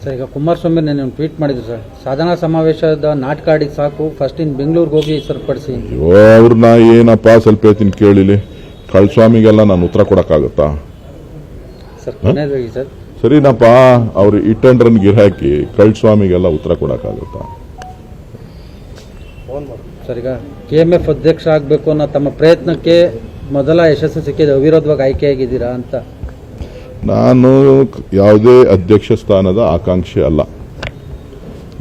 Sir, ಈಗ ಕುಮಾರಸ್ವಾಮಿ ನಾನು tweet ಮಾಡಿದ್ರು ಸರ್, ಸಾಧನಾ ಸಮಾವೇಶದ ನಾಟಕ ಆಡಿಗೆ ಸಾಕು, ಫಸ್ಟ್ ಇನ್ ಬೆಂಗಳೂರಿಗೆ ಹೋಗಿ ಸರಿಪಡಿಸಿ. ಅವ್ರನ್ನ ಏನಪ್ಪ ಸ್ವಲ್ಪ ಹೇಳ್ತೀನಿ ಕೇಳಿಲಿ, ಕಳ್ಸ್ವಾಮಿಗೆಲ್ಲ ನಾನು ಉತ್ತರ ಕೊಡೋಕ್ಕಾಗುತ್ತಾ ಸರ್? ಕೊನೆಯದಾಗಿ ಸರ್, ಸರಿನಪ್ಪ, ಅವ್ರು ಇಟ್ ಅಂಡ್ ರನ್ ಗಿರಾಕಿ ಕಳ್ಸ್ವಾಮಿಗೆಲ್ಲ ಉತ್ತರ ಕೊಡೋಕ್ಕಾಗುತ್ತಾ? ಸರ್, ಈಗ KMF ಅಧ್ಯಕ್ಷ ಆಗಬೇಕು ಅನ್ನೋ ತಮ್ಮ ಪ್ರಯತ್ನಕ್ಕೆ ಮೊದಲ ಯಶಸ್ಸು ಸಿಕ್ಕಿದೆ, ಅವಿರೋಧವಾಗಿ ಆಯ್ಕೆಯಾಗಿದ್ದೀರಾ ಅಂತ. ನಾನು ಯಾವುದೇ ಅಧ್ಯಕ್ಷ ಸ್ಥಾನದ ಆಕಾಂಕ್ಷಿ ಅಲ್ಲ.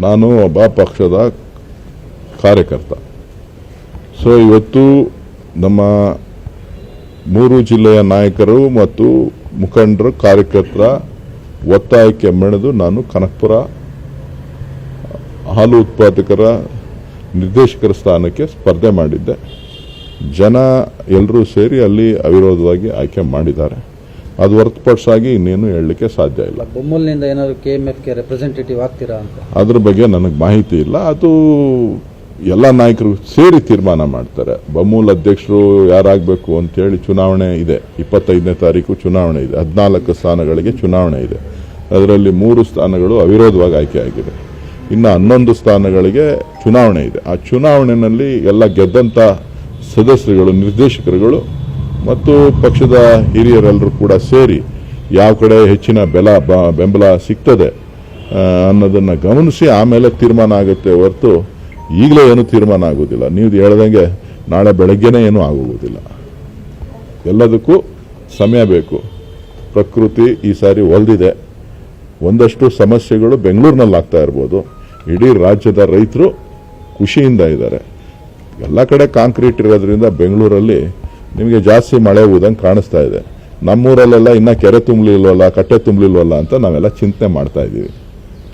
ನಾನು ಒಬ್ಬ ಪಕ್ಷದ ಕಾರ್ಯಕರ್ತ. ಸೊ ಇವತ್ತು ನಮ್ಮ 3 ಜಿಲ್ಲೆಯ ನಾಯಕರು ಮತ್ತು ಮುಖಂಡರು ಕಾರ್ಯಕರ್ತರ ಒತ್ತಾಯಕ್ಕೆ ಮೆಣೆದು ನಾನು ಕನಕಪುರ ಹಾಲು ಉತ್ಪಾದಕರ ನಿರ್ದೇಶಕರ ಸ್ಥಾನಕ್ಕೆ ಸ್ಪರ್ಧೆ ಮಾಡಿದ್ದೆ. ಜನ ಎಲ್ಲರೂ ಸೇರಿ ಅಲ್ಲಿ ಅವಿರೋಧವಾಗಿ ಆಯ್ಕೆ ಮಾಡಿದ್ದಾರೆ. ಅದು ಹೊರತುಪಡಿಸಾಗಿ ಇನ್ನೇನು ಹೇಳಲಿಕ್ಕೆ ಸಾಧ್ಯ ಇಲ್ಲ. ಬೊಮ್ಮಲ್ನಿಂದ ಏನಾದರೂ KMFಗೆ ರೆಪ್ರೆಸೆಂಟೇಟಿವ್ ಆಗ್ತೀರಾ ಅಂತ? ಅದ್ರ ಬಗ್ಗೆ ನನಗೆ ಮಾಹಿತಿ ಇಲ್ಲ. ಅದು ಎಲ್ಲ ನಾಯಕರು ಸೇರಿ ತೀರ್ಮಾನ ಮಾಡ್ತಾರೆ. ಬೊಮ್ಮೂಲ್ ಅಧ್ಯಕ್ಷರು ಯಾರಾಗಬೇಕು ಅಂತೇಳಿ ಚುನಾವಣೆ ಇದೆ, 25ನೇ ತಾರೀಕು ಚುನಾವಣೆ ಇದೆ, 14 ಸ್ಥಾನಗಳಿಗೆ ಚುನಾವಣೆ ಇದೆ. ಅದರಲ್ಲಿ 3 ಸ್ಥಾನಗಳು ಅವಿರೋಧವಾಗಿ ಆಯ್ಕೆ ಆಗಿದೆ. ಇನ್ನು 11 ಸ್ಥಾನಗಳಿಗೆ ಚುನಾವಣೆ ಇದೆ. ಆ ಚುನಾವಣೆಯಲ್ಲಿ ಎಲ್ಲ ಗೆದ್ದಂಥ ಸದಸ್ಯರುಗಳು, ನಿರ್ದೇಶಕರುಗಳು ಮತ್ತು ಪಕ್ಷದ ಹಿರಿಯರೆಲ್ಲರೂ ಕೂಡ ಸೇರಿ ಯಾವ ಕಡೆ ಹೆಚ್ಚಿನ ಬೆಂಬಲ ಸಿಗ್ತದೆ ಅನ್ನೋದನ್ನು ಗಮನಿಸಿ ಆಮೇಲೆ ತೀರ್ಮಾನ ಆಗುತ್ತೆ ಹೊರತು ಈಗಲೇ ಏನೂ ತೀರ್ಮಾನ ಆಗೋದಿಲ್ಲ. ನೀವು ಹೇಳ್ದಂಗೆ ನಾಳೆ ಬೆಳಗ್ಗೆನೇ ಏನೂ ಆಗೋಗೋದಿಲ್ಲ. ಎಲ್ಲದಕ್ಕೂ ಸಮಯ ಬೇಕು. ಪ್ರಕೃತಿ ಈ ಸಾರಿ ಒಲ್ದಿದೆ. ಒಂದಷ್ಟು ಸಮಸ್ಯೆಗಳು ಬೆಂಗಳೂರಿನಲ್ಲಿ ಆಗ್ತಾ ಇರ್ಬೋದು. ಇಡೀ ರಾಜ್ಯದ ರೈತರು ಖುಷಿಯಿಂದ ಇದ್ದಾರೆ. ಎಲ್ಲ ಕಡೆ ಕಾಂಕ್ರೀಟ್ ಇರೋದ್ರಿಂದ ಬೆಂಗಳೂರಲ್ಲಿ ನಿಮಗೆ ಜಾಸ್ತಿ ಮಳೆ ಹೋದಂಗೆ ಕಾಣಿಸ್ತಾ ಇದೆ. ನಮ್ಮೂರಲ್ಲೆಲ್ಲ ಇನ್ನೂ ಕೆರೆ ತುಂಬಲಿಲ್ವಲ್ಲ, ಕಟ್ಟೆ ತುಂಬಲಿಲ್ವಲ್ಲ ಅಂತ ನಾವೆಲ್ಲ ಚಿಂತನೆ ಮಾಡ್ತಾ ಇದ್ದೀವಿ.